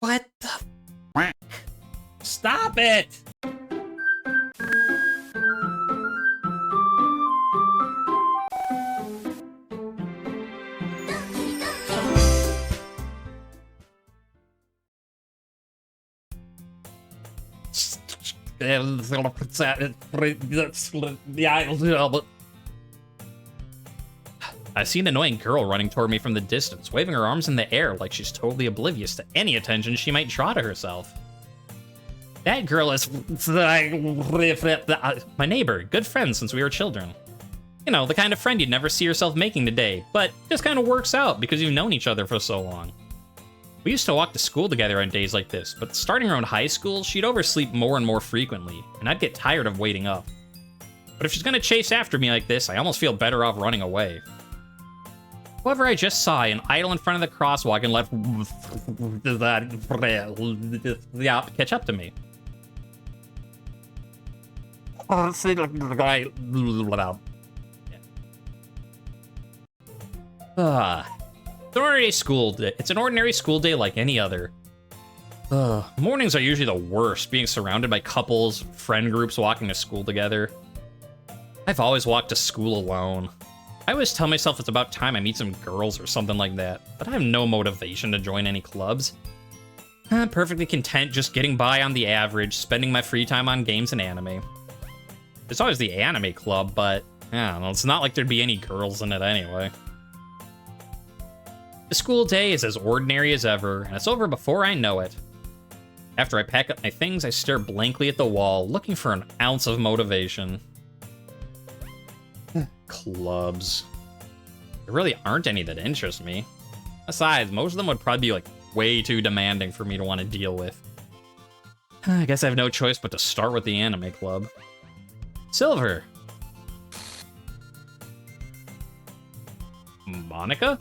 What the? Stop it! I see an annoying girl running toward me from the distance, waving her arms in the air like she's totally oblivious to any attention she might draw to herself. That girl is my neighbor, good friend since we were children. You know, the kind of friend you'd never see yourself making today, but just kind of works out because you've known each other for so long. We used to walk to school together on days like this, but starting around high school, she'd oversleep more and more frequently, and I'd get tired of waiting up. But if she's gonna chase after me like this, I almost feel better off running away. However, I just saw an idle in front of the crosswalk and left catch up to me. It's an ordinary school day like any other. Mornings are usually the worst, being surrounded by couples, friend groups walking to school together. I've always walked to school alone. I always tell myself it's about time I meet some girls or something like that, but I have no motivation to join any clubs. I'm perfectly content just getting by on the average, spending my free time on games and anime. There's always the anime club, but I don't know, it's not like there'd be any girls in it anyway. The school day is as ordinary as ever, and it's over before I know it. After I pack up my things, I stare blankly at the wall, looking for an ounce of motivation. Clubs. There really aren't any that interest me. Besides, most of them would probably be like way too demanding for me to want to deal with. I guess I have no choice but to start with the anime club. Silver. Monika?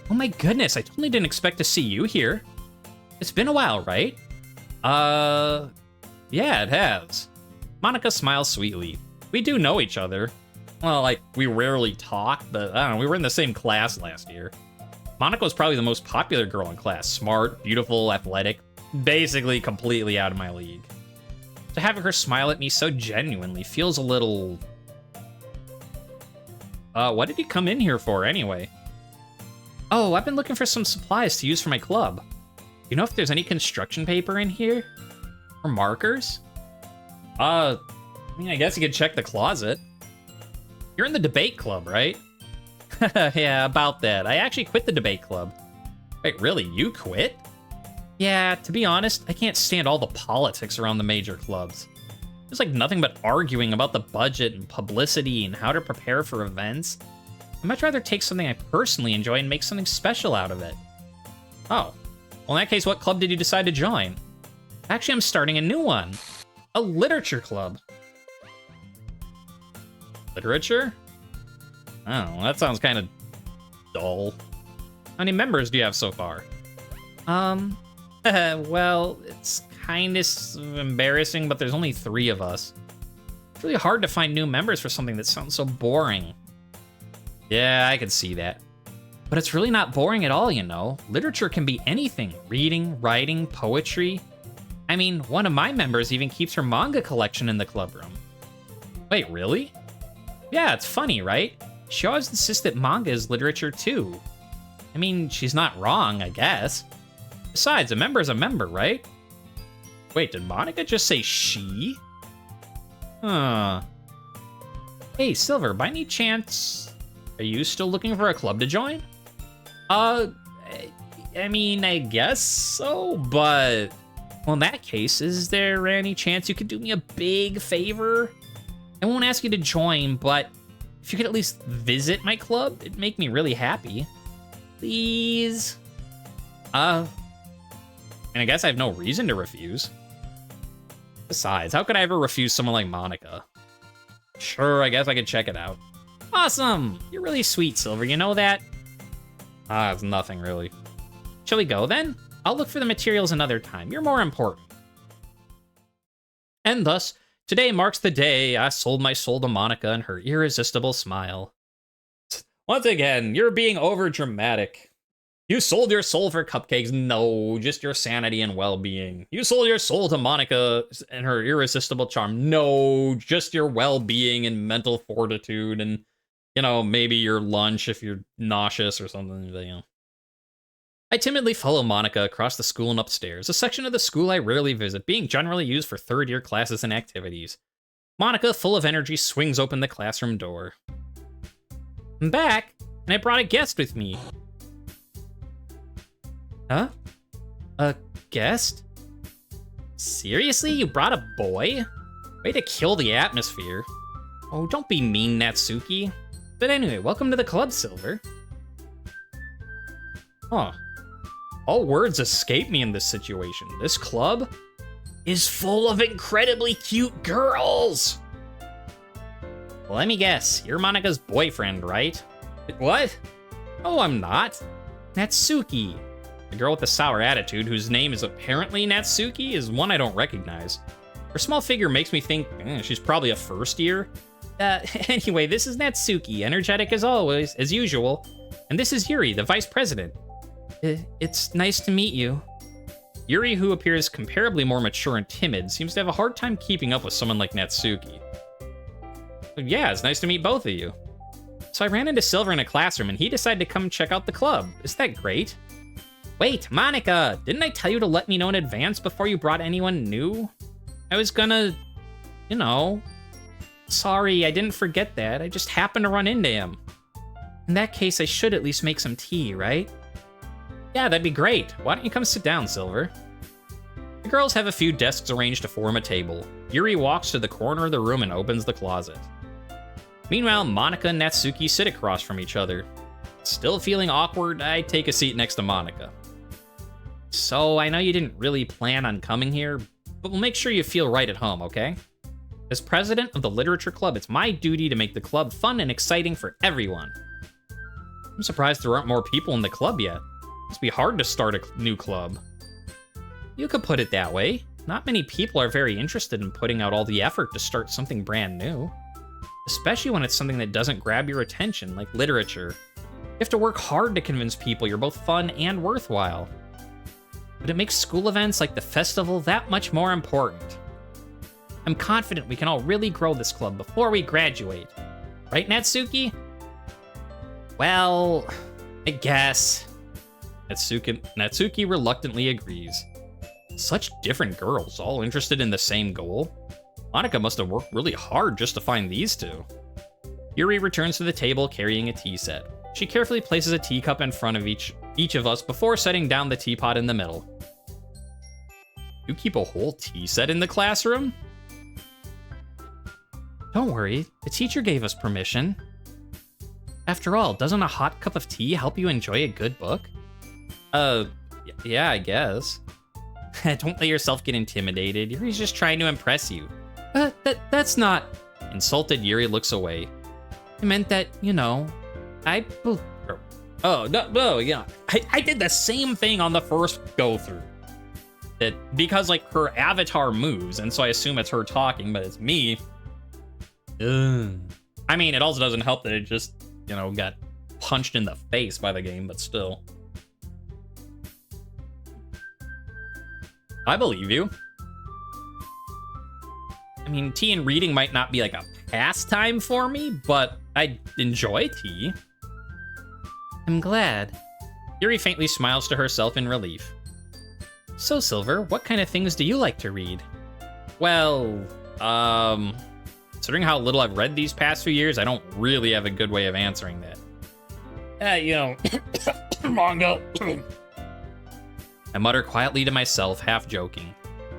Oh my goodness, I totally didn't expect to see you here. It's been a while, right? Yeah, it has. Monika smiles sweetly. We do know each other. Well, like, we rarely talk, but I don't know, we were in the same class last year. Monika was probably the most popular girl in class. Smart, beautiful, athletic, basically completely out of my league. So having her smile at me so genuinely feels a little... what did you come in here for anyway? Oh, I've been looking for some supplies to use for my club. You know if there's any construction paper in here? Or markers? I mean, I guess you could check the closet. You're in the debate club, right? Yeah, about that. I actually quit the debate club. Wait, really? You quit? Yeah, to be honest, I can't stand all the politics around the major clubs. There's like nothing but arguing about the budget and publicity and how to prepare for events. I'd much rather take something I personally enjoy and make something special out of it. Oh, well in that case, what club did you decide to join? Actually, I'm starting a new one. A literature club. Literature? Oh, that sounds kind of dull. How many members do you have so far? Well, it's kind of embarrassing, but there's only 3 of us. It's really hard to find new members for something that sounds so boring. Yeah, I can see that. But it's really not boring at all, you know. Literature can be anything. Reading, writing, poetry. I mean, one of my members even keeps her manga collection in the club room. Wait, really? Yeah, it's funny, right? She always insists that manga is literature too. I mean, she's not wrong, I guess. Besides, a member is a member, right? Wait, did Monika just say she? Huh. Hey, Silver, by any chance, are you still looking for a club to join? I mean, I guess so, but... Well, in that case, is there any chance you could do me a big favor? I won't ask you to join, but if you could at least visit my club, it'd make me really happy. Please? And I guess I have no reason to refuse. Besides, how could I ever refuse someone like Monika? Sure, I guess I could check it out. Awesome! You're really sweet, Silver, you know that? It's nothing, really. Shall we go, then? I'll look for the materials another time. You're more important. And thus, today marks the day I sold my soul to Monika and her irresistible smile. Once again, you're being over-dramatic. You sold your soul for cupcakes. No, just your sanity and well-being. You sold your soul to Monika and her irresistible charm. No, just your well-being and mental fortitude and, maybe your lunch if you're nauseous or something, I timidly follow Monika across the school and upstairs, a section of the school I rarely visit, being generally used for third-year classes and activities. Monika, full of energy, swings open the classroom door. I'm back, and I brought a guest with me. Huh? A guest? Seriously? You brought a boy? Way to kill the atmosphere. Oh, don't be mean, Natsuki. But anyway, welcome to the club, Silver. Huh. All words escape me in this situation. This club is full of incredibly cute girls. Well, let me guess. You're Monika's boyfriend, right? What? Oh, I'm not. Natsuki. The girl with the sour attitude, whose name is apparently Natsuki, is one I don't recognize. Her small figure makes me think she's probably a first year. Anyway, this is Natsuki, energetic as always, as usual. And this is Yuri, the vice president. It's nice to meet you. Yuri, who appears comparably more mature and timid, seems to have a hard time keeping up with someone like Natsuki. But yeah, it's nice to meet both of you. So I ran into Silver in a classroom, and he decided to come check out the club. Isn't that great? Wait, Monika, didn't I tell you to let me know in advance before you brought anyone new? I was gonna, Sorry, I didn't forget that. I just happened to run into him. In that case, I should at least make some tea, right? Yeah, that'd be great. Why don't you come sit down, Silver? The girls have a few desks arranged to form a table. Yuri walks to the corner of the room and opens the closet. Meanwhile, Monika and Natsuki sit across from each other. Still feeling awkward, I take a seat next to Monika. So, I know you didn't really plan on coming here, but we'll make sure you feel right at home, okay? As president of the literature club, it's my duty to make the club fun and exciting for everyone. I'm surprised there aren't more people in the club yet. Must be hard to start a new club. You could put it that way. Not many people are very interested in putting out all the effort to start something brand new. Especially when it's something that doesn't grab your attention, like literature. You have to work hard to convince people you're both fun and worthwhile. But it makes school events like the festival that much more important. I'm confident we can all really grow this club before we graduate. Right, Natsuki? Well, I guess. Natsuki reluctantly agrees. Such different girls, all interested in the same goal. Monika must have worked really hard just to find these two. Yuri returns to the table carrying a tea set. She carefully places a teacup in front of each of us before setting down the teapot in the middle. You keep a whole tea set in the classroom? Don't worry, the teacher gave us permission. After all, doesn't a hot cup of tea help you enjoy a good book? Yeah, I guess. Don't let yourself get intimidated. Yuri's just trying to impress you. That's not... Insulted, Yuri looks away. I meant that, I did the same thing on the first go-through. Because, her avatar moves, and so I assume it's her talking, but it's me. I mean, it also doesn't help that it just, got punched in the face by the game, but still. I believe you. I mean, tea and reading might not be like a pastime for me, but I enjoy tea. I'm glad. Yuri faintly smiles to herself in relief. So, Silver, what kind of things do you like to read? Well, considering how little I've read these past few years, I don't really have a good way of answering that. Manga. I mutter quietly to myself, half joking.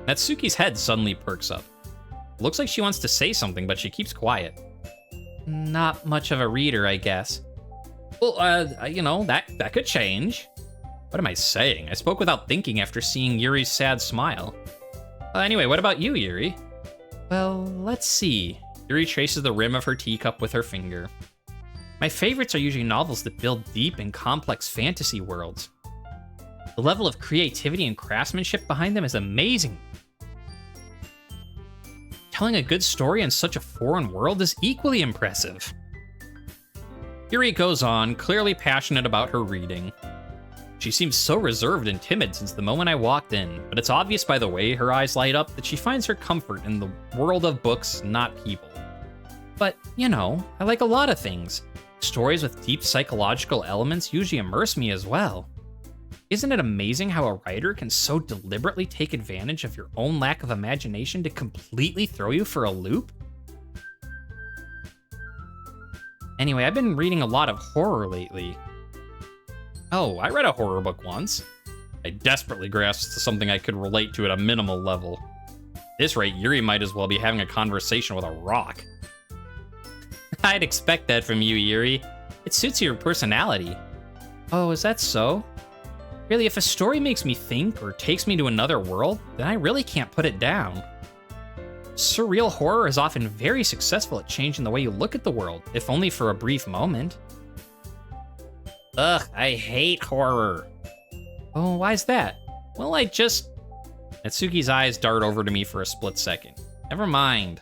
Natsuki's head suddenly perks up. Looks like she wants to say something, but she keeps quiet. Not much of a reader, I guess. Well, that could change. What am I saying? I spoke without thinking after seeing Yuri's sad smile. Anyway, what about you, Yuri? Well, let's see. Yuri traces the rim of her teacup with her finger. My favorites are usually novels that build deep and complex fantasy worlds. The level of creativity and craftsmanship behind them is amazing. Telling a good story in such a foreign world is equally impressive. Yuri goes on, clearly passionate about her reading. She seems so reserved and timid since the moment I walked in, but it's obvious by the way her eyes light up that she finds her comfort in the world of books, not people. But, you know, I like a lot of things. Stories with deep psychological elements usually immerse me as well. Isn't it amazing how a writer can so deliberately take advantage of your own lack of imagination to completely throw you for a loop? Anyway, I've been reading a lot of horror lately. Oh, I read a horror book once. I desperately grasped something I could relate to at a minimal level. At this rate, Yuri might as well be having a conversation with a rock. I'd expect that from you, Yuri. It suits your personality. Oh, is that so? Really, if a story makes me think or takes me to another world, then I really can't put it down. Surreal horror is often very successful at changing the way you look at the world, if only for a brief moment. Ugh, I hate horror. Oh, why's that? Well, Natsuki's eyes dart over to me for a split second. Never mind.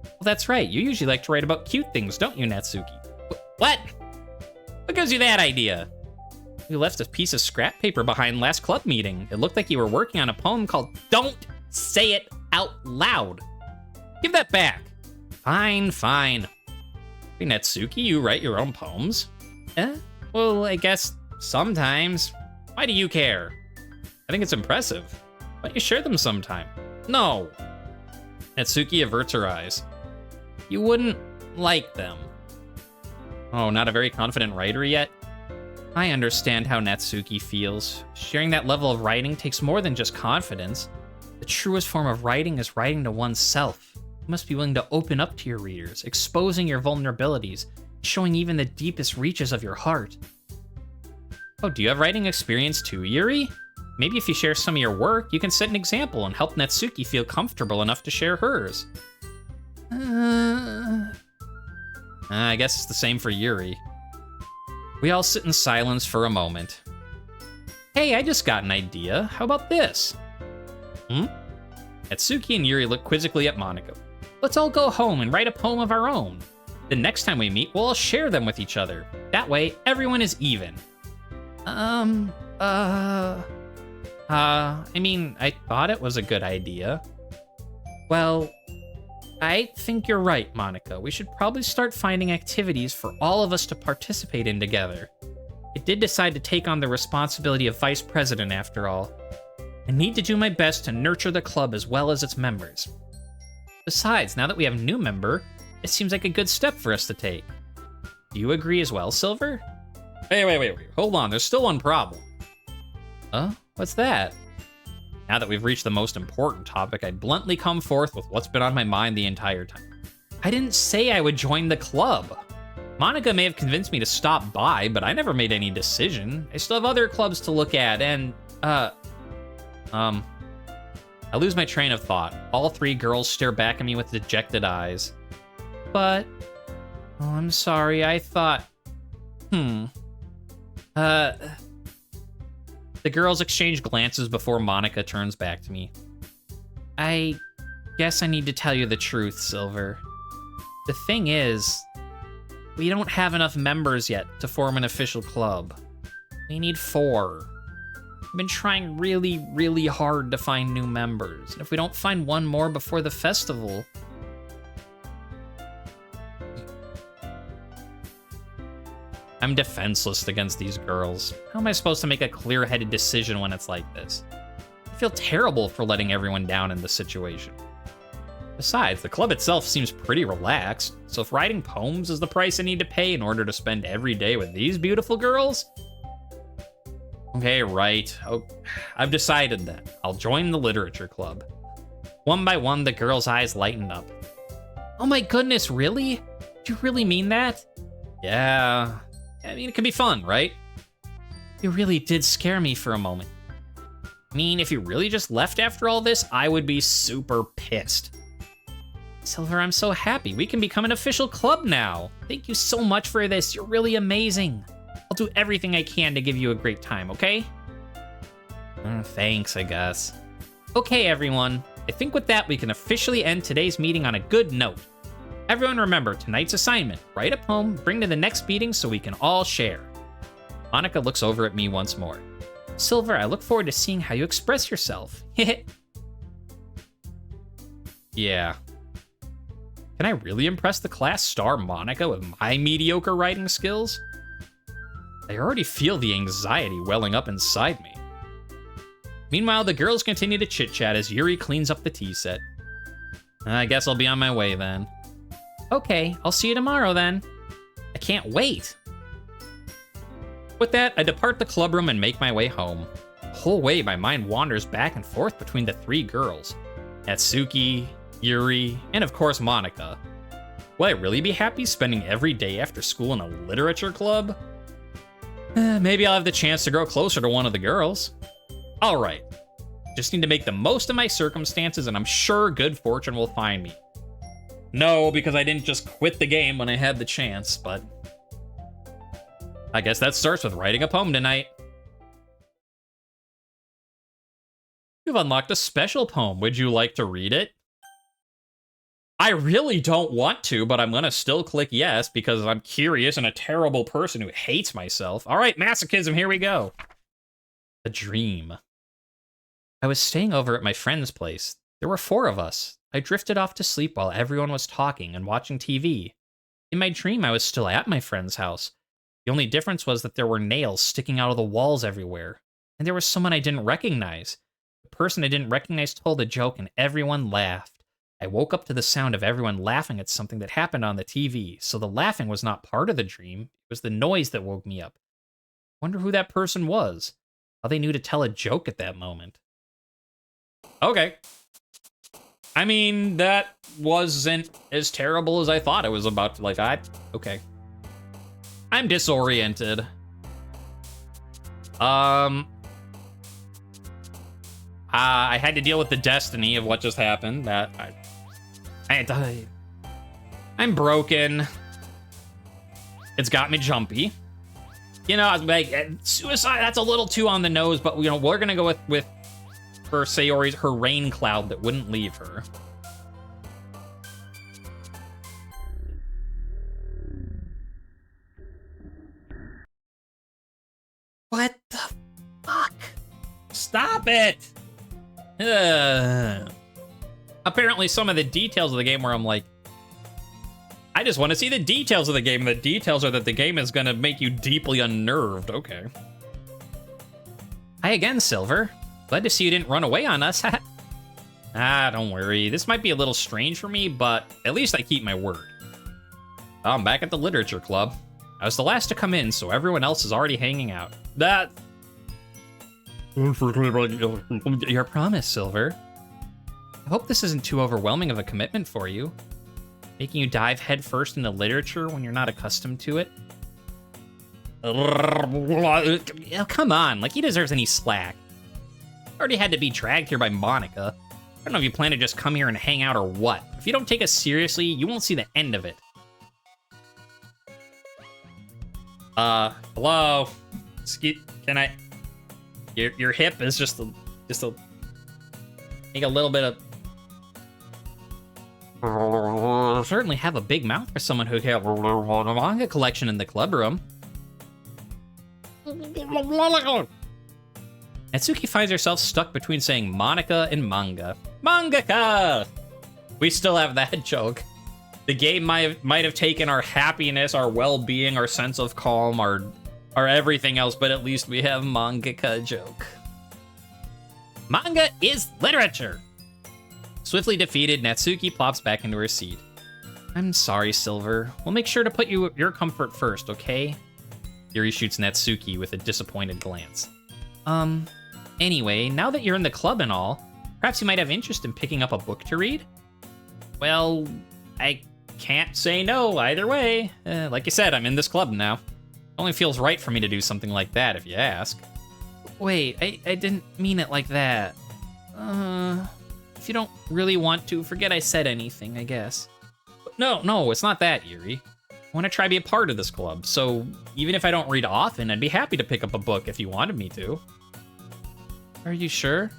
Well, that's right, you usually like to write about cute things, don't you, Natsuki? What? What gives you that idea? You left a piece of scrap paper behind last club meeting. It looked like you were working on a poem called Don't Say It Out Loud. Give that back. Fine. Hey, Natsuki, you write your own poems? Well, I guess sometimes. Why do you care? I think it's impressive. Why don't you share them sometime? No. Natsuki averts her eyes. You wouldn't like them. Oh, not a very confident writer yet? I understand how Natsuki feels. Sharing that level of writing takes more than just confidence. The truest form of writing is writing to oneself. You must be willing to open up to your readers, exposing your vulnerabilities, showing even the deepest reaches of your heart. Oh, do you have writing experience too, Yuri? Maybe if you share some of your work, you can set an example and help Natsuki feel comfortable enough to share hers. I guess it's the same for Yuri. We all sit in silence for a moment. Hey, I just got an idea. How about this? Natsuki and Yuri look quizzically at Monika. Let's all go home and write a poem of our own. The next time we meet, we'll all share them with each other. That way, everyone is even. I mean, I thought it was a good idea. Well, I think you're right, Monika. We should probably start finding activities for all of us to participate in together. I did decide to take on the responsibility of vice president after all. I need to do my best to nurture the club as well as its members. Besides, now that we have a new member, it seems like a good step for us to take. Do you agree as well, Silver? Wait. Hold on, there's still one problem. What's that? Now that we've reached the most important topic, I'd bluntly come forth with what's been on my mind the entire time. I didn't say I would join the club. Monika may have convinced me to stop by, but I never made any decision. I still have other clubs to look at, and, I lose my train of thought. All three girls stare back at me with dejected eyes. But, I'm sorry, I thought, The girls exchange glances before Monika turns back to me. I guess I need to tell you the truth, Silver. The thing is, we don't have enough members yet to form an official club. We need 4. I've been trying really, really hard to find new members, and if we don't find one more before the festival... I'm defenseless against these girls. How am I supposed to make a clear-headed decision when it's like this? I feel terrible for letting everyone down in this situation. Besides, the club itself seems pretty relaxed, so if writing poems is the price I need to pay in order to spend every day with these beautiful girls? Okay, right. Oh, I've decided that. I'll join the literature club. One by one, the girls' eyes lightened up. Oh my goodness, really? Do you really mean that? Yeah. I mean, it could be fun, right? You really did scare me for a moment. I mean, if you really just left after all this, I would be super pissed. Silver, I'm so happy. We can become an official club now. Thank you so much for this. You're really amazing. I'll do everything I can to give you a great time, okay? Thanks, I guess. Okay, everyone. I think with that, we can officially end today's meeting on a good note. Everyone remember tonight's assignment. Write a poem, bring to the next meeting so we can all share. Monika looks over at me once more. Silver, I look forward to seeing how you express yourself. Yeah. Can I really impress the class star Monika with my mediocre writing skills? I already feel the anxiety welling up inside me. Meanwhile, the girls continue to chit-chat as Yuri cleans up the tea set. I guess I'll be on my way then. Okay, I'll see you tomorrow then. I can't wait. With that, I depart the clubroom and make my way home. The whole way, my mind wanders back and forth between the three girls. Natsuki, Yuri, and of course Monika. Will I really be happy spending every day after school in a literature club? Maybe I'll have the chance to grow closer to one of the girls. Alright, just need to make the most of my circumstances and I'm sure good fortune will find me. No, because I didn't just quit the game when I had the chance, but I guess that starts with writing a poem tonight. You've unlocked a special poem. Would you like to read it? I really don't want to, but I'm gonna still click yes because I'm curious and a terrible person who hates myself. All right, masochism, here we go. A dream. I was staying over at my friend's place. There were 4 of us. I drifted off to sleep while everyone was talking and watching TV. In my dream, I was still at my friend's house. The only difference was that there were nails sticking out of the walls everywhere. And there was someone I didn't recognize. The person I didn't recognize told a joke and everyone laughed. I woke up to the sound of everyone laughing at something that happened on the TV, so the laughing was not part of the dream. It was the noise that woke me up. Wonder who that person was. How they knew to tell a joke at that moment. Okay. I mean, that wasn't as terrible as I thought it was about to, okay. I'm disoriented. I had to deal with the destiny of what just happened. I'm broken. It's got me jumpy. You know, like, suicide, that's a little too on the nose, but, you know, we're gonna go with for Sayori's, her rain cloud that wouldn't leave her. What the fuck? Stop it! Apparently some of the details of the game where I'm like, I just want to see the details of the game. The details are that the game is gonna make you deeply unnerved. Okay. Hi again, Silver. Glad to see you didn't run away on us. Don't worry. This might be a little strange for me, but at least I keep my word. I'm back at the literature club. I was the last to come in, so everyone else is already hanging out. Your promise, Silver. I hope this isn't too overwhelming of a commitment for you. Making you dive headfirst into literature when you're not accustomed to it. Oh, come on, like he deserves any slack. Already had to be dragged here by Monika. I don't know if you plan to just come here and hang out or what. If you don't take us seriously, you won't see the end of it. Hello? Can I... Your hip is just a... Make a little bit of... Certainly have a big mouth for someone who has a manga collection in the club room. Natsuki finds herself stuck between saying Monika and manga. Mangaka! We still have that joke. The game might have taken our happiness, our well-being, our sense of calm, our everything else, but at least we have mangaka joke. Manga is literature! Swiftly defeated, Natsuki plops back into her seat. I'm sorry, Silver. We'll make sure to put your comfort first, okay? Yuri shoots Natsuki with a disappointed glance. Anyway, now that you're in the club and all, perhaps you might have interest in picking up a book to read? Well, I can't say no either way. Like you said, I'm in this club now. It only feels right for me to do something like that, if you ask. Wait, I didn't mean it like that. If you don't really want to, forget I said anything, I guess. No, it's not that, Yuri. I want to try to be a part of this club, so even if I don't read often, I'd be happy to pick up a book if you wanted me to. Are you sure?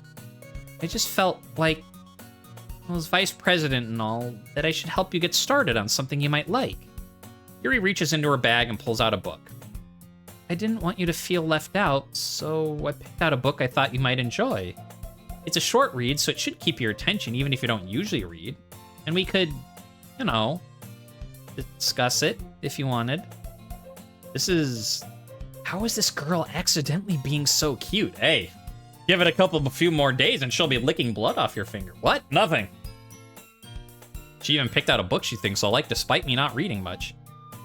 I just felt like, well, as vice president and all, that I should help you get started on something you might like. Yuri reaches into her bag and pulls out a book. I didn't want you to feel left out, so I picked out a book I thought you might enjoy. It's a short read, so it should keep your attention even if you don't usually read. And we could, you know, discuss it if you wanted. How is this girl accidentally being so cute? Hey, give it a few more days and she'll be licking blood off your finger. What? Nothing. She even picked out a book she thinks I'll like despite me not reading much.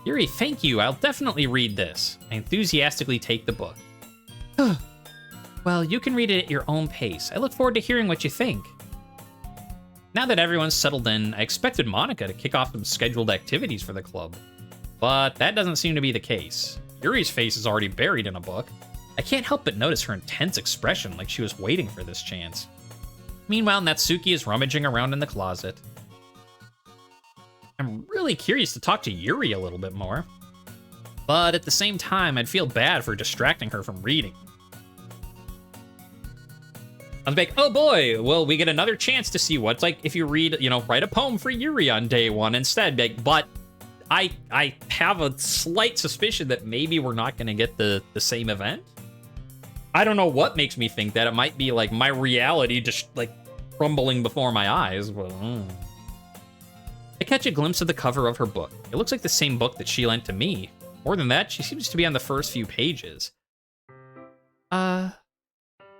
Yuri, thank you. I'll definitely read this. I enthusiastically take the book. Well, you can read it at your own pace. I look forward to hearing what you think. Now that everyone's settled in, I expected Monika to kick off some scheduled activities for the club. But that doesn't seem to be the case. Yuri's face is already buried in a book. I can't help but notice her intense expression like she was waiting for this chance. Meanwhile, Natsuki is rummaging around in the closet. I'm really curious to talk to Yuri a little bit more. But at the same time, I'd feel bad for distracting her from reading. I was like, oh boy, well, we get another chance to see what's like if you read, write a poem for Yuri on day one instead. But I have a slight suspicion that maybe we're not going to get the same event. I don't know what makes me think that. It might be like my reality just like crumbling before my eyes. But, I catch a glimpse of the cover of her book. It looks like the same book that she lent to me. More than that, she seems to be on the first few pages. Oh,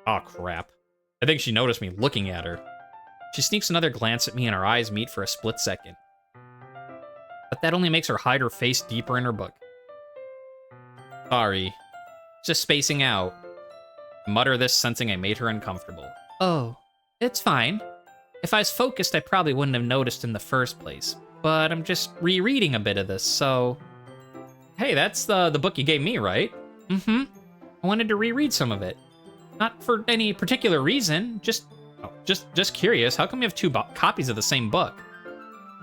crap. I think she noticed me looking at her. She sneaks another glance at me and our eyes meet for a split second. But that only makes her hide her face deeper in her book. Sorry. Just spacing out. I mutter this, sensing I made her uncomfortable. Oh, it's fine. If I was focused, I probably wouldn't have noticed in the first place. But I'm just rereading a bit of this, so... Hey, that's the book you gave me, right? Mm-hmm. I wanted to reread some of it. Not for any particular reason, just curious. How come you have two copies of the same book?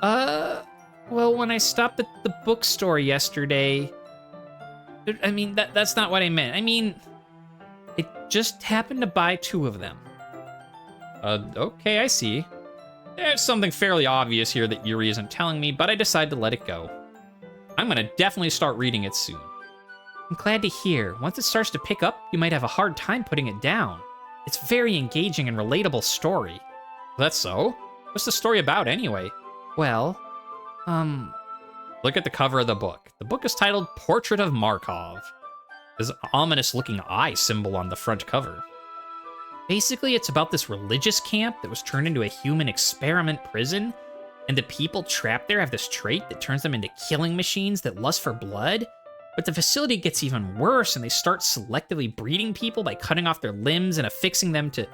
Well, when I stopped at the bookstore yesterday... I mean, that's not what I meant. I mean, I just happened to buy two of them. Okay, I see. There's something fairly obvious here that Yuri isn't telling me, but I decide to let it go. I'm gonna definitely start reading it soon. I'm glad to hear. Once it starts to pick up, you might have a hard time putting it down. It's a very engaging and relatable story. That's so? What's the story about, anyway? Well, Look at the cover of the book. The book is titled Portrait of Markov. There's an ominous-looking eye symbol on the front cover. Basically, it's about this religious camp that was turned into a human experiment prison, and the people trapped there have this trait that turns them into killing machines that lust for blood. But the facility gets even worse, and they start selectively breeding people by cutting off their limbs and affixing them to...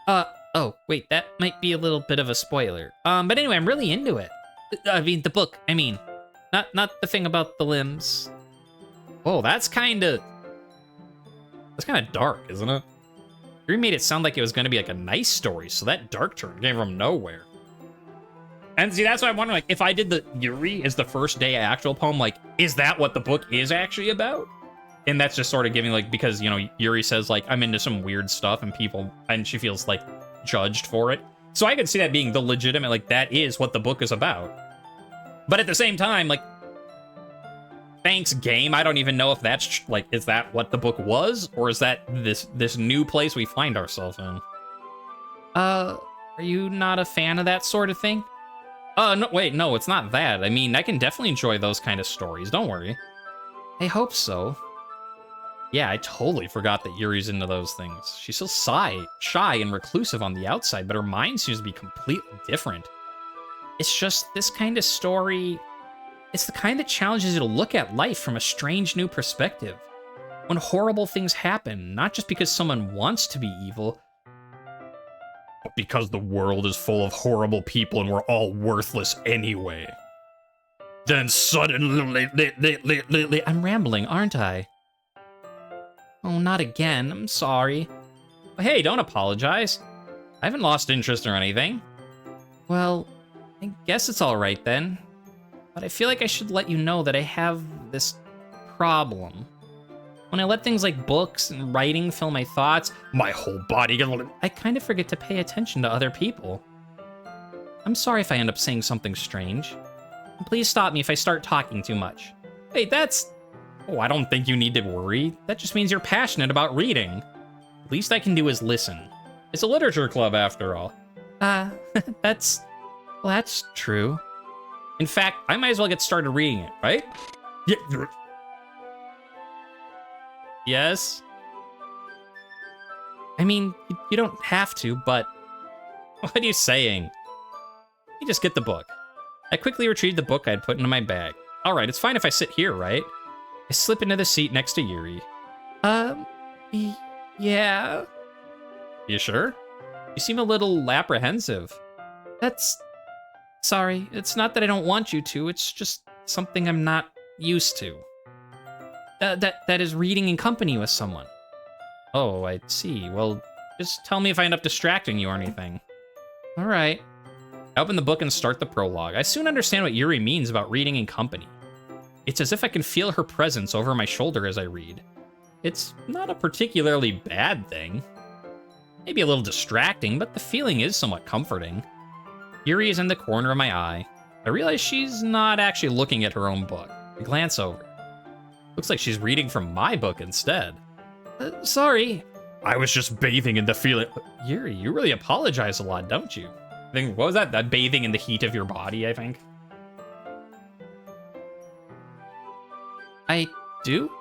oh, wait, that might be a little bit of a spoiler. But anyway, I'm really into it. The book, Not the thing about the limbs. Oh, that's kind of dark, isn't it? You made it sound like it was going to be like a nice story, so that dark turn came from nowhere. And see, that's why I'm wondering, like, if I did the Yuri as the first day actual poem, like, is that what the book is actually about? And that's just sort of giving, like, because, Yuri says, like, I'm into some weird stuff and she feels, like, judged for it. So I could see that being the legitimate, like, that is what the book is about. But at the same time, like, thanks, game. I don't even know if that's, like, is that what the book was? Or is that this new place we find ourselves in? Are you not a fan of that sort of thing? No, wait, no, it's not that. I mean, I can definitely enjoy those kind of stories, don't worry. I hope so. Yeah, I totally forgot that Yuri's into those things. She's so shy and reclusive on the outside, but her mind seems to be completely different. It's just this kind of story... It's the kind that challenges you to look at life from a strange new perspective. When horrible things happen, not just because someone wants to be evil, but because the world is full of horrible people and we're all worthless anyway. Then suddenly... I'm rambling, aren't I? Oh, not again. I'm sorry. Hey, don't apologize. I haven't lost interest or anything. Well, I guess it's all right then. But I feel like I should let you know that I have this problem. When I let things like books and writing fill my thoughts, my whole body, I kind of forget to pay attention to other people. I'm sorry if I end up saying something strange. Please stop me if I start talking too much. Wait, Oh, I don't think you need to worry. That just means you're passionate about reading. The least I can do is listen. It's a literature club, after all. That's true. In fact, I might as well get started reading it, right? Yeah. Yes? I mean, you don't have to, but... What are you saying? You just get the book. I quickly retrieved the book I had put into my bag. Alright, it's fine if I sit here, right? I slip into the seat next to Yuri. Yeah. You sure? You seem a little apprehensive. Sorry, it's not that I don't want you to, it's just something I'm not used to. That is reading in company with someone. Oh, I see. Well, just tell me if I end up distracting you or anything. Alright. I open the book and start the prologue. I soon understand what Yuri means about reading in company. It's as if I can feel her presence over my shoulder as I read. It's not a particularly bad thing. Maybe a little distracting, but the feeling is somewhat comforting. Yuri is in the corner of my eye. I realize she's not actually looking at her own book. I glance over. Looks like she's reading from my book instead. Sorry. I was just bathing in the feeling. Yuri, you really apologize a lot, don't you? I think, what was that? That bathing in the heat of your body, I think. I do?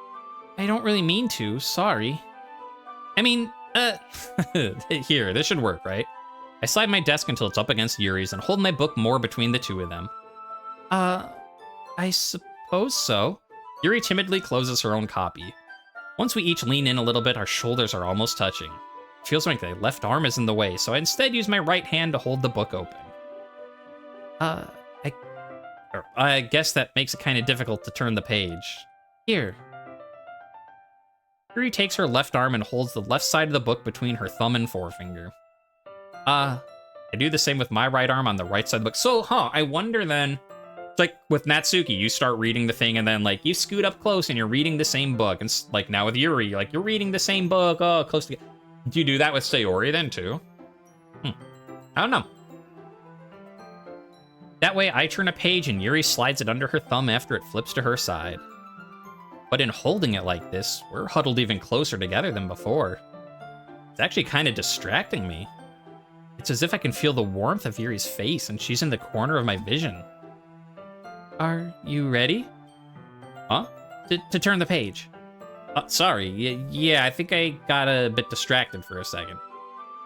I don't really mean to, sorry. I mean, here, this should work, right? I slide my desk until it's up against Yuri's and hold my book more between the two of them. I suppose so. Yuri timidly closes her own copy. Once we each lean in a little bit, our shoulders are almost touching. It feels like the left arm is in the way, so I instead use my right hand to hold the book open. I guess that makes it kind of difficult to turn the page. Here. Yuri takes her left arm and holds the left side of the book between her thumb and forefinger. I do the same with my right arm on the right side of the book. So, I wonder then, it's like with Natsuki, you start reading the thing and then like you scoot up close and you're reading the same book. And like now with Yuri, like you're reading the same book, close together. Do you do that with Sayori then too? I don't know. That way I turn a page and Yuri slides it under her thumb after it flips to her side. But in holding it like this, we're huddled even closer together than before. It's actually kind of distracting me. It's as if I can feel the warmth of Yuri's face and she's in the corner of my vision. Are you ready? Huh? To turn the page. Sorry. Yeah, I think I got a bit distracted for a second.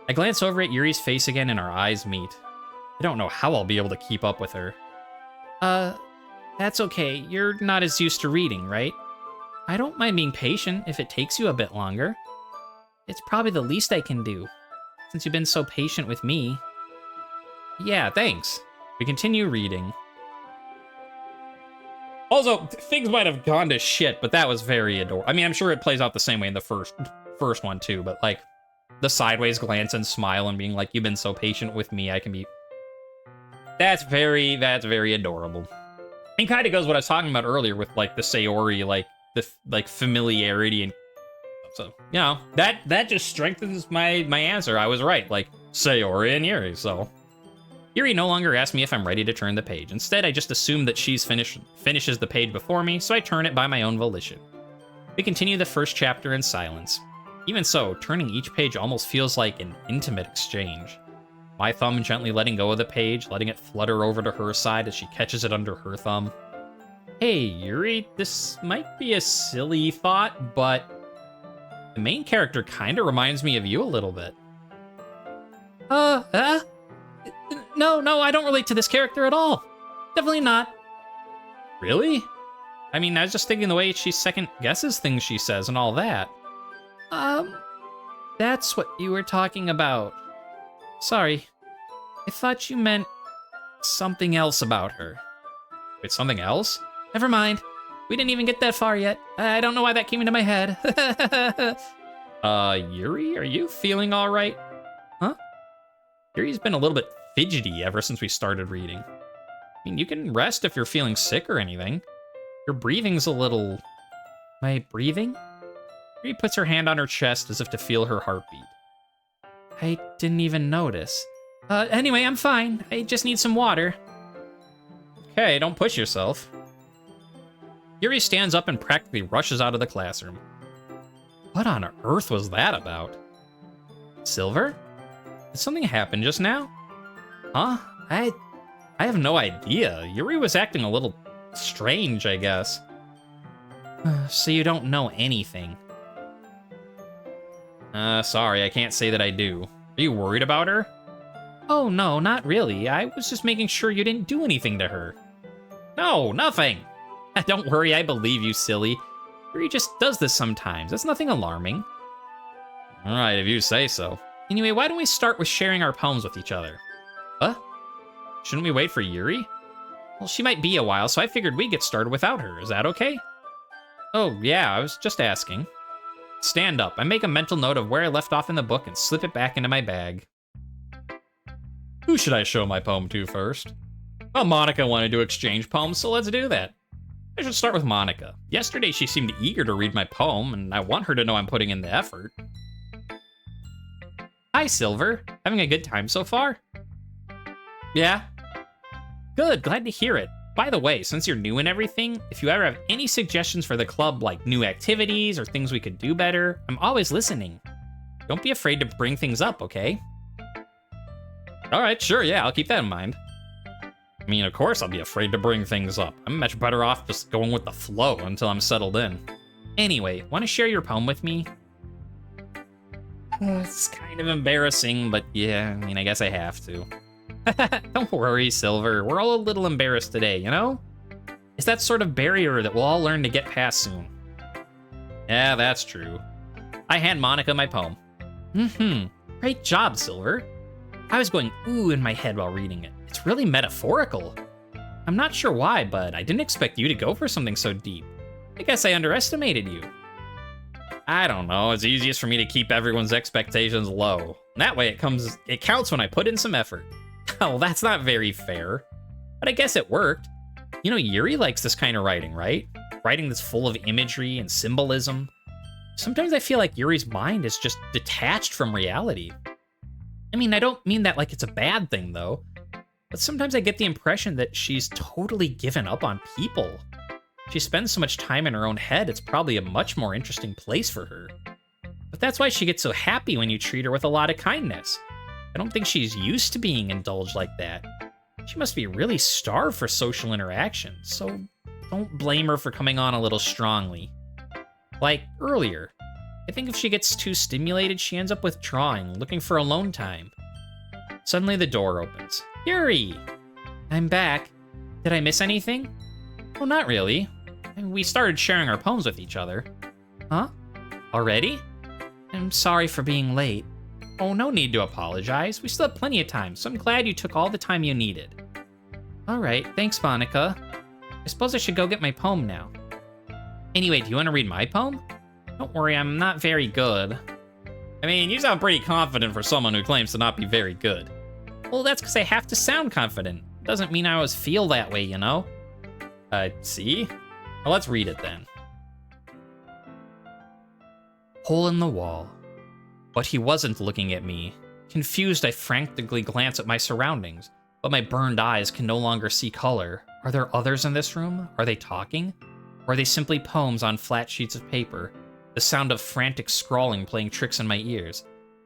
I glance over at Yuri's face again and our eyes meet. I don't know how I'll be able to keep up with her. That's okay. You're not as used to reading, right? I don't mind being patient if it takes you a bit longer. It's probably the least I can do, since you've been so patient with me. Yeah, thanks. We continue reading. Also, things might have gone to shit, but that was very adorable. I mean, I'm sure it plays out the same way in the first one too, but like the sideways glance and smile and being like, you've been so patient with me, I can be... That's very adorable. And kind of goes what I was talking about earlier with like the Sayori, like the like familiarity and so, you know, that just strengthens my answer. I was right, like Sayori and Yuri, so. Yuri no longer asks me if I'm ready to turn the page. Instead, I just assume that she's finishes the page before me, so I turn it by my own volition. We continue the first chapter in silence. Even so, turning each page almost feels like an intimate exchange. My thumb gently letting go of the page, letting it flutter over to her side as she catches it under her thumb. Hey, Yuri, this might be a silly thought, but the main character kind of reminds me of you a little bit. No, I don't relate to this character at all. Definitely not. Really? I mean, I was just thinking the way she second guesses things she says and all that. That's what you were talking about. Sorry. I thought you meant something else about her. Wait, something else? Never mind. We didn't even get that far yet. I don't know why that came into my head. Yuri, are you feeling all right? Huh? Yuri's been a little bit fidgety ever since we started reading. I mean, you can rest if you're feeling sick or anything. Your breathing's a little... Am I breathing? Yuri puts her hand on her chest as if to feel her heartbeat. I didn't even notice. Anyway, I'm fine. I just need some water. Okay, don't push yourself. Yuri stands up and practically rushes out of the classroom. What on earth was that about? Silver? Did something happen just now? Huh? I have no idea. Yuri was acting a little strange, I guess. So you don't know anything? Sorry, I can't say that I do. Are you worried about her? Oh, no, not really. I was just making sure you didn't do anything to her. No, nothing. Don't worry, I believe you, silly. Yuri just does this sometimes. That's nothing alarming. All right, if you say so. Anyway, why don't we start with sharing our poems with each other? Huh? Shouldn't we wait for Yuri? Well, she might be a while, so I figured we'd get started without her. Is that okay? Oh, yeah, I was just asking. Stand up. I make a mental note of where I left off in the book and slip it back into my bag. Who should I show my poem to first? Well, Monika wanted to exchange poems, so let's do that. I should start with Monika. Yesterday, she seemed eager to read my poem, and I want her to know I'm putting in the effort. Hi, Silver. Having a good time so far? Yeah? Good, glad to hear it. By the way, since you're new and everything, if you ever have any suggestions for the club, like new activities or things we could do better, I'm always listening. Don't be afraid to bring things up, okay? Alright, sure, yeah, I'll keep that in mind. I mean, of course I'll be afraid to bring things up. I'm much better off just going with the flow until I'm settled in. Anyway, want to share your poem with me? It's kind of embarrassing, but yeah, I mean, I guess I have to. Don't worry, Silver. We're all a little embarrassed today, you know? It's that sort of barrier that we'll all learn to get past soon. Yeah, that's true. I hand Monika my poem. Great job, Silver. I was going ooh in my head while reading it. It's really metaphorical. I'm not sure why, but I didn't expect you to go for something so deep. I guess I underestimated you. I don't know, it's easiest for me to keep everyone's expectations low. That way it counts when I put in some effort. Oh, that's not very fair. But I guess it worked. You know, Yuri likes this kind of writing, right? Writing that's full of imagery and symbolism. Sometimes I feel like Yuri's mind is just detached from reality. I mean, I don't mean that like it's a bad thing, though. But sometimes I get the impression that she's totally given up on people. She spends so much time in her own head, it's probably a much more interesting place for her. But that's why she gets so happy when you treat her with a lot of kindness. I don't think she's used to being indulged like that. She must be really starved for social interaction, so don't blame her for coming on a little strongly. Like earlier, I think if she gets too stimulated, she ends up withdrawing, looking for alone time. Suddenly the door opens. Yuri! I'm back. Did I miss anything? Oh, not really. We started sharing our poems with each other. Huh? Already? I'm sorry for being late. Oh, no need to apologize. We still have plenty of time, so I'm glad you took all the time you needed. Alright, thanks, Monika. I suppose I should go get my poem now. Anyway, do you want to read my poem? Don't worry, I'm not very good. I mean, you sound pretty confident for someone who claims to not be very good. Well, that's because I have to sound confident. Doesn't mean I always feel that way, you know? See? Well, let's read it then. Hole in the wall. But he wasn't looking at me. Confused, I frantically glance at my surroundings, but my burned eyes can no longer see color. Are there others in this room? Are they talking? Or are they simply poems on flat sheets of paper? The sound of frantic scrawling playing tricks in my ears.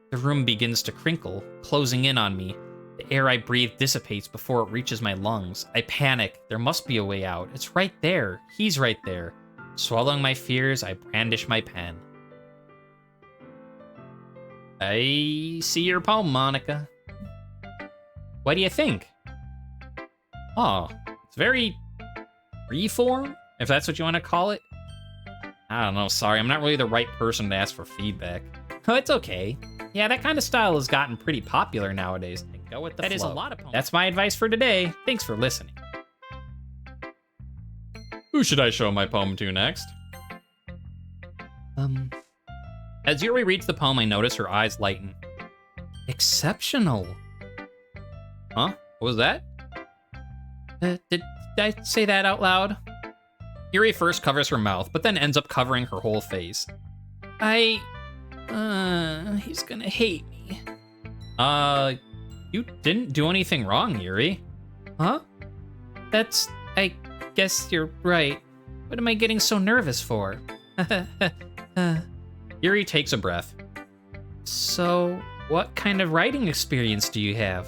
The room begins to crinkle, closing in on me. The air I breathe dissipates before it reaches my lungs. I panic. There must be a way out. It's right there. He's right there. Swallowing my fears, I brandish my pen. I see your poem, Monika. What do you think? Oh, it's very freeform, if that's what you want to call it. I don't know, sorry, I'm not really the right person to ask for feedback. Oh, it's okay. Yeah, that kind of style has gotten pretty popular nowadays. Go with the flow. That is a lot of poems. That's my advice for today. Thanks for listening. Who should I show my poem to next? As Yuri reads the poem, I notice her eyes lighten. Exceptional. Huh? What was that? Did I say that out loud? Yuri first covers her mouth, but then ends up covering her whole face. He's gonna hate me. You didn't do anything wrong, Yuri. Huh? I guess you're right. What am I getting so nervous for? Yuri takes a breath. So, what kind of writing experience do you have?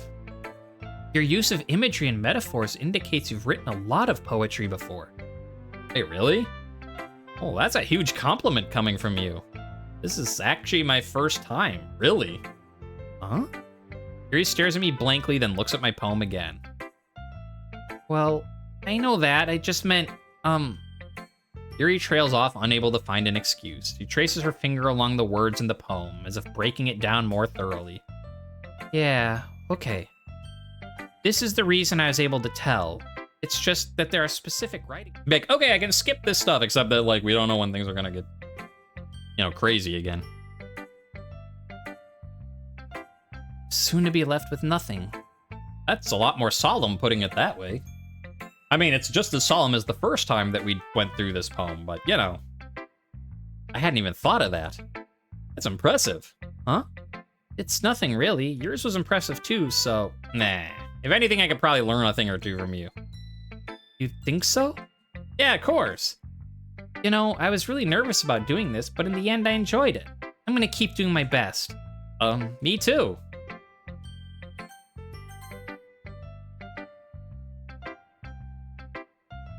Your use of imagery and metaphors indicates you've written a lot of poetry before. Wait, really? Oh, that's a huge compliment coming from you. This is actually my first time, really. Huh? Yuri stares at me blankly, then looks at my poem again. Well, I know that, I just meant, Yuri trails off, unable to find an excuse. She traces her finger along the words in the poem, as if breaking it down more thoroughly. Yeah, okay. This is the reason I was able to tell. It's just that there are specific writing. Like, okay, I can skip this stuff, except that, like, we don't know when things are gonna get, you know, crazy again. Soon to be left with nothing. That's a lot more solemn, putting it that way. I mean, it's just as solemn as the first time that we went through this poem, but, you know. I hadn't even thought of that. That's impressive. Huh? It's nothing, really. Yours was impressive, too, so... Nah. If anything, I could probably learn a thing or two from you. You think so? Yeah, of course. You know, I was really nervous about doing this, but in the end, I enjoyed it. I'm gonna keep doing my best. Me too.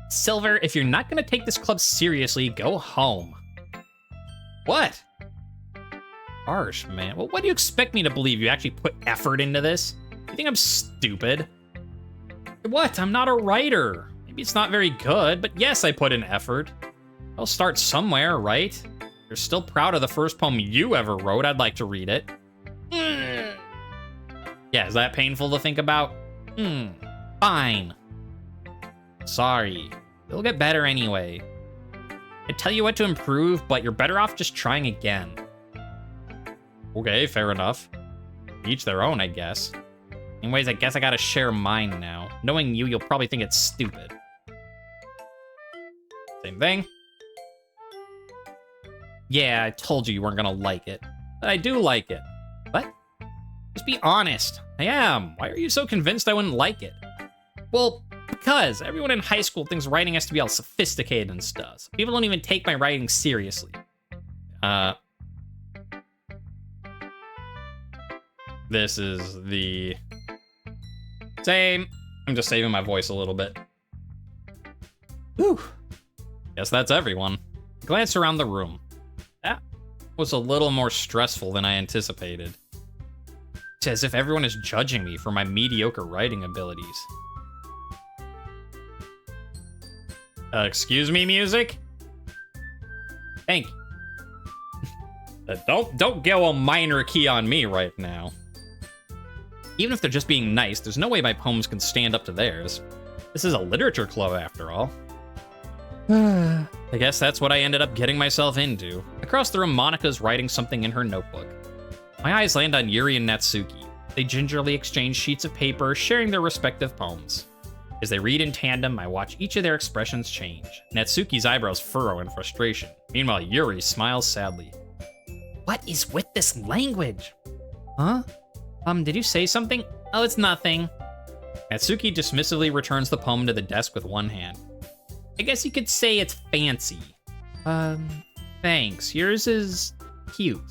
Silver, if you're not gonna take this club seriously, go home. What? Harsh, man. Well, what do you expect me to believe? You actually put effort into this? You think I'm stupid? What? I'm not a writer. Maybe it's not very good, but yes, I put in effort. I'll start somewhere, right? If you're still proud of the first poem you ever wrote, I'd like to read it. Yeah, is that painful to think about? Fine. Sorry. It'll get better anyway. I tell you what to improve, but you're better off just trying again. Okay, fair enough. Each their own, I guess. Anyways, I guess I gotta share mine now. Knowing you, you'll probably think it's stupid. Same thing. Yeah, I told you weren't gonna like it. But I do like it. What? Just be honest. I am. Why are you so convinced I wouldn't like it? Well, because everyone in high school thinks writing has to be all sophisticated and stuff. People don't even take my writing seriously. This is the... Same. I'm just saving my voice a little bit. Whew. Guess that's everyone. Glance around the room. That was a little more stressful than I anticipated. It's as if everyone is judging me for my mediocre writing abilities. Excuse me, music? Thank you. Don't go a minor key on me right now. Even if they're just being nice, there's no way my poems can stand up to theirs. This is a literature club, after all. I guess that's what I ended up getting myself into. Across the room, Monika's writing something in her notebook. My eyes land on Yuri and Natsuki. They gingerly exchange sheets of paper, sharing their respective poems. As they read in tandem, I watch each of their expressions change. Natsuki's eyebrows furrow in frustration. Meanwhile, Yuri smiles sadly. What is with this language? Huh? Did you say something? Oh, it's nothing. Natsuki dismissively returns the poem to the desk with one hand. I guess you could say it's fancy. Thanks. Yours is cute.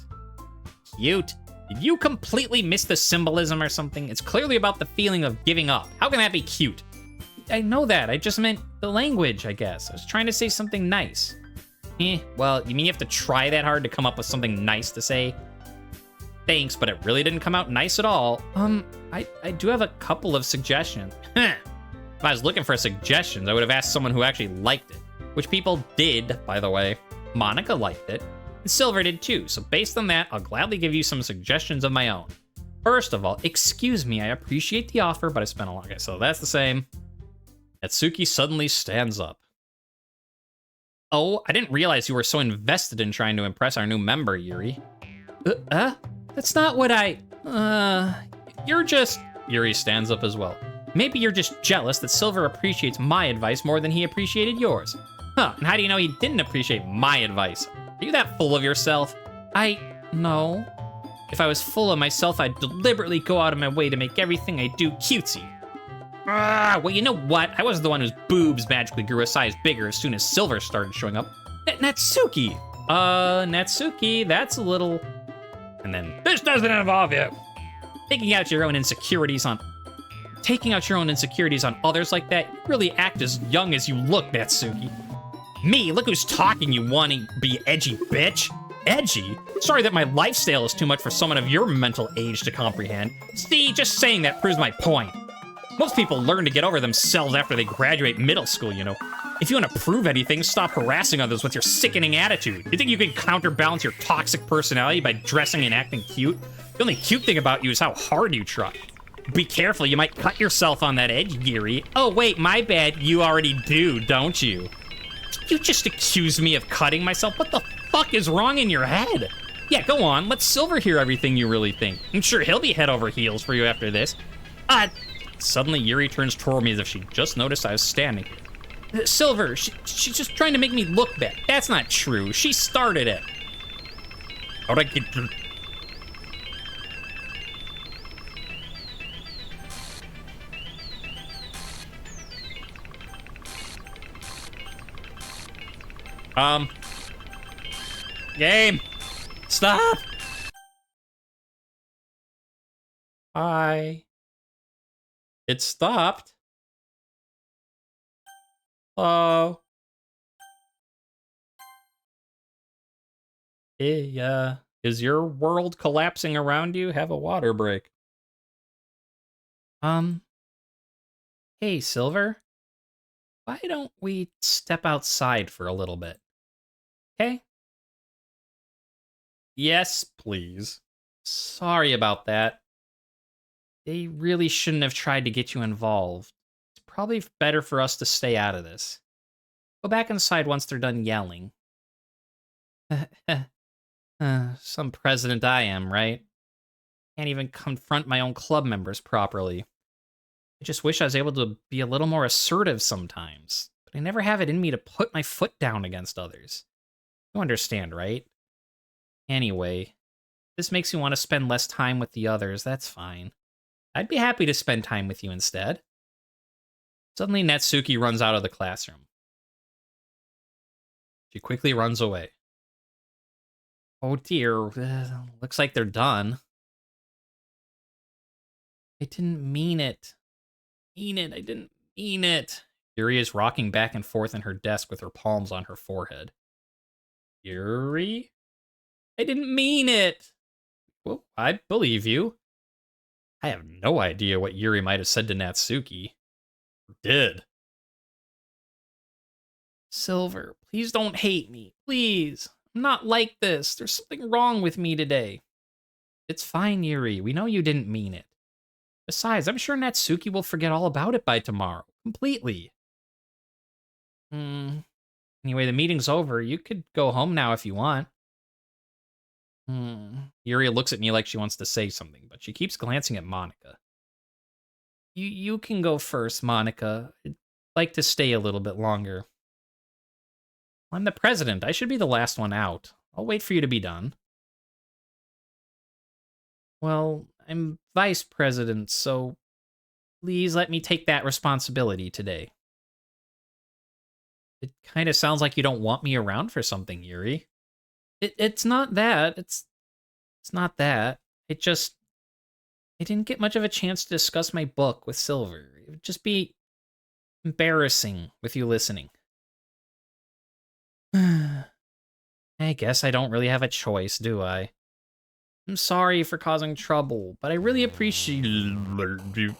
Cute? Did you completely miss the symbolism or something? It's clearly about the feeling of giving up. How can that be cute? I know that. I just meant the language, I guess. I was trying to say something nice. Well, you mean you have to try that hard to come up with something nice to say? Thanks, but it really didn't come out nice at all. I do have a couple of suggestions. If I was looking for suggestions, I would have asked someone who actually liked it. Which people did, by the way. Monika liked it, and Silver did too, so based on that, I'll gladly give you some suggestions of my own. First of all, excuse me, I appreciate the offer, but I spent a long... Okay, so that's the same. Natsuki suddenly stands up. Oh, I didn't realize you were so invested in trying to impress our new member, Yuri. That's not what you're just... Yuri stands up as well. Maybe you're just jealous that Silver appreciates my advice more than he appreciated yours. Huh, and how do you know he didn't appreciate my advice? Are you that full of yourself? No. If I was full of myself, I'd deliberately go out of my way to make everything I do cutesy. Well, you know what? I was the one whose boobs magically grew a size bigger as soon as Silver started showing up. Natsuki! Natsuki, that's a little... And then, this doesn't involve you! Taking out your own insecurities on others like that, you really act as young as you look, Natsuki. Me, look who's talking, you wanting to be edgy bitch. Edgy? Sorry that my lifestyle is too much for someone of your mental age to comprehend. See, just saying that proves my point. Most people learn to get over themselves after they graduate middle school, you know. If you want to prove anything, stop harassing others with your sickening attitude. You think you can counterbalance your toxic personality by dressing and acting cute? The only cute thing about you is how hard you try. Be careful, you might cut yourself on that edge, Yuri. Oh wait, my bad, you already do, don't you? You just accused me of cutting myself? What the fuck is wrong in your head? Yeah, go on, let Silver hear everything you really think. I'm sure he'll be head over heels for you after this. Suddenly Yuri turns toward me as if she just noticed I was standing here. Silver, she's just trying to make me look bad. That's not true, she started it. How'd I get... Game! Stop! Hi. It stopped. Oh. Hey, is your world collapsing around you? Have a water break. Hey, Silver. Why don't we step outside for a little bit? Okay? Yes, please. Sorry about that. They really shouldn't have tried to get you involved. It's probably better for us to stay out of this. Go back inside once they're done yelling. Some president I am, right? Can't even confront my own club members properly. I just wish I was able to be a little more assertive sometimes, but I never have it in me to put my foot down against others. You understand, right? Anyway, this makes you want to spend less time with the others, that's fine. I'd be happy to spend time with you instead. Suddenly, Natsuki runs out of the classroom. She quickly runs away. Oh dear, looks like they're done. I didn't mean it. I didn't mean it. Yuri is rocking back and forth in her desk with her palms on her forehead. Yuri? I didn't mean it. Well, I believe you. I have no idea what Yuri might have said to Natsuki. Or did. Silver, please don't hate me. Please. I'm not like this. There's something wrong with me today. It's fine, Yuri. We know you didn't mean it. Besides, I'm sure Natsuki will forget all about it by tomorrow. Completely. Anyway, the meeting's over. You could go home now if you want. Yuri looks at me like she wants to say something, but she keeps glancing at Monika. You can go first, Monika. I'd like to stay a little bit longer. I'm the president. I should be the last one out. I'll wait for you to be done. Well, I'm vice president, so please let me take that responsibility today. It kind of sounds like you don't want me around for something, Yuri. It's not that. It's not that. I didn't get much of a chance to discuss my book with Silver. It would just be embarrassing with you listening. I guess I don't really have a choice, do I? I'm sorry for causing trouble, but I really appreciate you.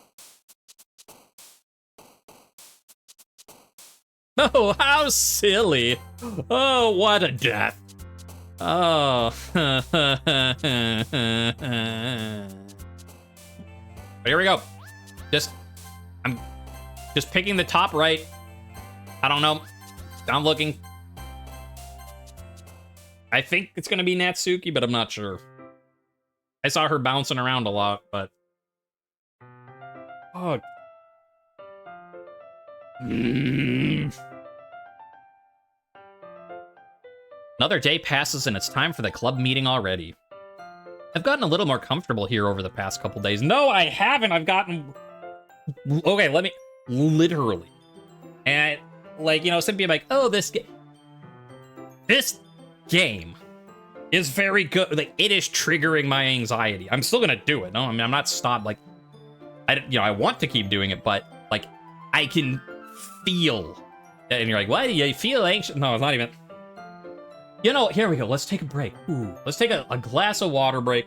Oh, how silly. Oh, what a death. Oh. But here we go. I'm just picking the top right. I don't know. I'm looking. I think it's gonna be Natsuki, but I'm not sure. I saw her bouncing around a lot, but... Oh. Another day passes and it's time for the club meeting already. I've gotten a little more comfortable here over the past couple days. No, I haven't! I've gotten Okay, let me literally. And like, you know, some people are like, oh, this game is very good. Like, it is triggering my anxiety. I'm still gonna do it. No, I mean, I'm not stopped. Like, I want to keep doing it, but like, I can feel. And you're like, what? You feel anxious? No, it's not even. You know, here we go. Let's take a break. Ooh, let's take a glass of water break.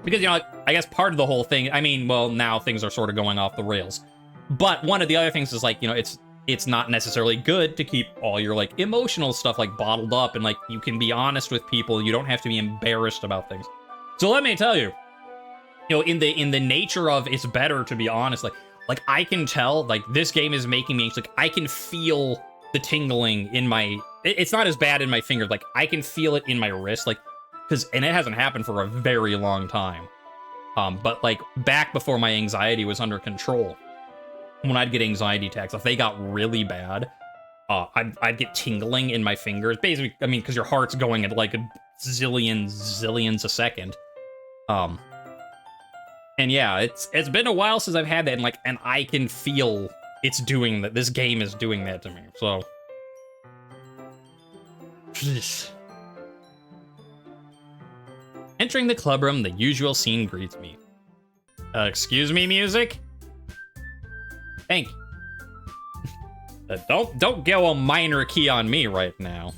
Because, you know, I guess part of the whole thing, I mean, well, now things are sort of going off the rails. But one of the other things is, like, you know, it's not necessarily good to keep all your, like, emotional stuff, like, bottled up. And, like, you can be honest with people. You don't have to be embarrassed about things. So let me tell you, you know, in the nature of it's better to be honest, like I can tell, like, this game is making me, like, I can feel the tingling in my, it's not as bad in my fingers. Like, I can feel it in my wrist, like, and it hasn't happened for a very long time. But like back before my anxiety was under control, when I'd get anxiety attacks, if they got really bad, I'd get tingling in my fingers. Basically, I mean, because your heart's going at like a zillions a second. And yeah, it's been a while since I've had that, and I can feel it's doing that. This game is doing that to me. So. Entering the clubroom, the usual scene greets me. Excuse me, music? Thank you. Don't go a minor key on me right now.